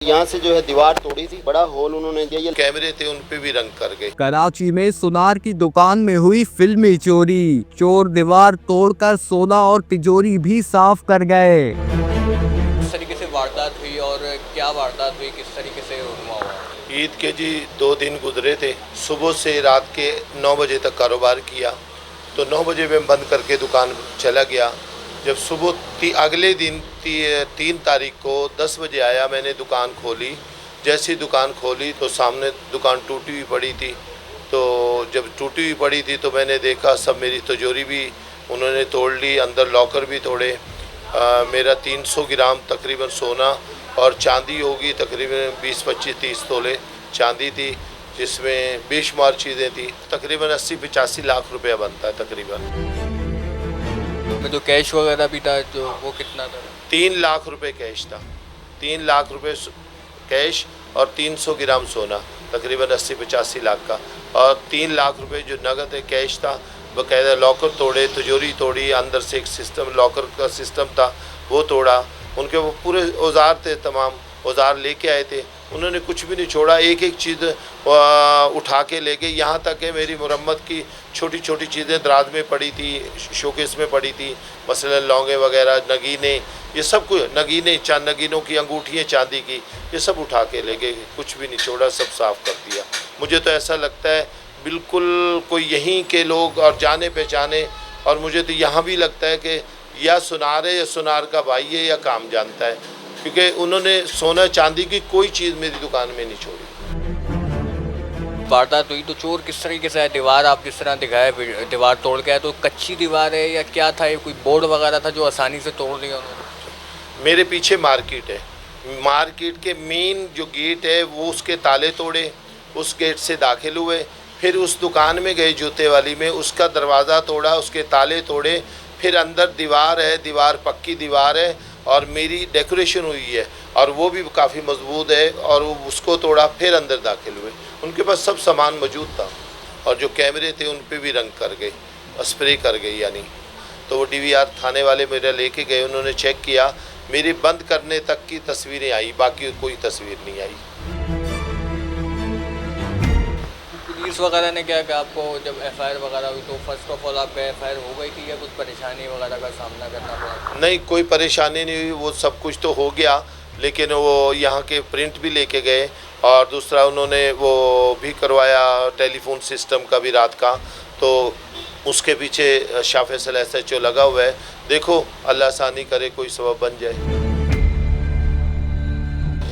यहाँ से जो है दीवार तोड़ी थी, बड़ा होल उन्होंने दिया। ये कैमरे थे उन पे भी रंग कर गए। कराची में सुनार की दुकान में हुई फिल्मी चोरी। चोर दीवार तोड़कर सोना और तिजोरी भी साफ कर गए। किस तरीके से वारदात हुई और क्या वारदात हुई, किस तरीके से हुआ? ईद के जी 2 दिन गुजरे थे। सुबह से रात के 9 बजे तक कारोबार किया, तो 9 बजे मैं बंद करके दुकान चला गया। जब सुबह अगले दिन 3 तारीख को 10 बजे आया, मैंने दुकान खोली। जैसी दुकान खोली तो सामने दुकान टूटी हुई पड़ी थी। तो जब टूटी हुई पड़ी थी तो मैंने देखा सब मेरी तिजोरी भी उन्होंने तोड़ ली, अंदर लॉकर भी तोड़े। मेरा 300 ग्राम तकरीबन सोना और चांदी होगी तकरीबन 20-25-30 तोले चांदी थी, जिसमें बेशुमार चीज़ें थी। तकरीबन 80-85 लाख रुपया बनता है तकरीबन। जो कैश वगैरह भी था जो वो कितना था? 3 लाख रुपए कैश था। 3 लाख रुपए कैश और 300 ग्राम सोना तकरीबन 80-85 लाख का, और 3 लाख रुपए जो नगद है कैश था। बाकायदा लॉकर तोड़े, तिजोरी तोड़ी, अंदर से एक सिस्टम लॉकर का सिस्टम था वो तोड़ा। उनके वो पूरे औजार थे, तमाम औजार लेके आए थे, उन्होंने कुछ भी नहीं छोड़ा। एक एक चीज़ उठा के ले गए। यहाँ तक कि मेरी मुरम्मत की छोटी छोटी चीज़ें दराज में पड़ी थी, शोकेस में पड़ी थी, मसलन लौंगे वगैरह, नगीने, ये सब कुछ नगीने, नगीनों की अंगूठियाँ चांदी की, ये सब उठा के ले गए, कुछ भी नहीं छोड़ा, सब साफ़ कर दिया। मुझे तो ऐसा लगता है बिल्कुल कोई यहीं के लोग और जाने पहचाने, और मुझे तो यहाँ भी लगता है कि या सुनार है या सुनार का भाई है या काम जानता है, क्योंकि उन्होंने सोना चांदी की कोई चीज़ मेरी दुकान में नहीं छोड़ी। वारदात हुई तो चोर किस तरीके से है? दीवार आप जिस तरह दिखाया, दीवार तोड़ के आया, तो कच्ची दीवार है या क्या था? ये कोई बोर्ड वगैरह था जो आसानी से तोड़ दिया उन्होंने? मेरे पीछे मार्केट है, मार्केट के मेन जो गेट है वो उसके ताले तोड़े, उस गेट से दाखिल हुए, फिर उस दुकान में गए जूते वाली में, उसका दरवाज़ा तोड़ा, उसके ताले तोड़े, फिर अंदर दीवार है, दीवार पक्की दीवार है और मेरी डेकोरेशन हुई है और वो भी काफ़ी मजबूत है, और उसको तोड़ा, फिर अंदर दाखिल हुए। उनके पास सब सामान मौजूद था, और जो कैमरे थे उन पे भी रंग कर गए, स्प्रे कर गए यानी। तो वो DVR थाने वाले मेरा लेके गए, उन्होंने चेक किया, मेरी बंद करने तक की तस्वीरें आई, बाकी कोई तस्वीर नहीं आई। पुलिस वगैरह ने क्या कहा आपको जब FIR वगैरह हुई? तो फर्स्ट ऑफ ऑल आपका FIR हो गई थी या कुछ परेशानी वगैरह का सामना करना पड़ा? नहीं, कोई परेशानी नहीं हुई, वो सब कुछ तो हो गया, लेकिन वो यहाँ के प्रिंट भी लेके गए, और दूसरा उन्होंने वो भी करवाया टेलीफोन सिस्टम का भी रात का। तो उसके पीछे शाह फैसल SHO लगा हुआ है। देखो अल्लाह आसानी करे, कोई सबब बन जाए।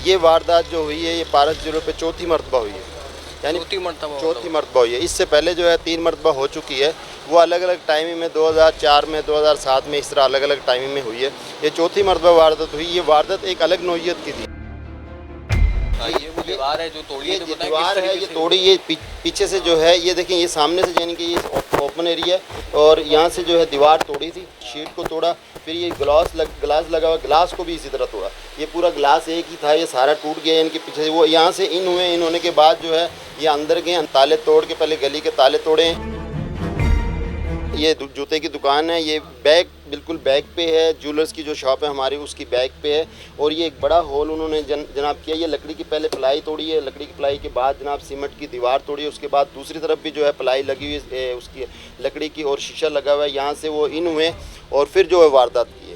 ये वारदात जो हुई है ये पारस जिलों पे चौथी मरतबा हुई है, यानी चौथी मरतबा हुई है। इससे पहले जो है 3 मरतबा हो चुकी है, वो अलग अलग टाइमिंग में 2004 में, 2007 में, इस तरह अलग अलग टाइमिंग में हुई है। ये चौथी मरतबा वारदात हुई। ये वारदात एक अलग नौइयत की थी। ये वो दीवार है जो तोड़ी है, ये दीवार है, ये तोड़ी, ये पीछे से जो है, ये देखें, ये सामने से यानी कि ये ओपन एरिया है, और यहाँ से जो है दीवार तोड़ी थी, शीट को तोड़ा, फिर ये ग्लास लगा हुआ, ग्लास को भी इसी तरह तोड़ा। ये पूरा ग्लास एक ही था, ये सारा टूट गया। इनके पीछे वो यहाँ से इन हुए, इन होने के बाद जो है ये अंदर गए, ताले तोड़ के पहले गली के ताले तोड़े हैं। ये जूते की दुकान है, ये बैक बिल्कुल बैक पे है, ज्वेलर्स की जो शॉप है हमारी उसकी बैक पे है, और ये एक बड़ा हॉल उन्होंने जनाब किया। ये लकड़ी की पहले प्लाई तोड़ी है, लकड़ी की प्लाई के बाद जनाब सीमेंट की दीवार तोड़ी है, उसके बाद दूसरी तरफ भी जो है प्लाई लगी हुई है उसकी लकड़ी की, और शीशा लगा हुआ है। यहाँ से वो इन हुए और फिर जो है वारदात की।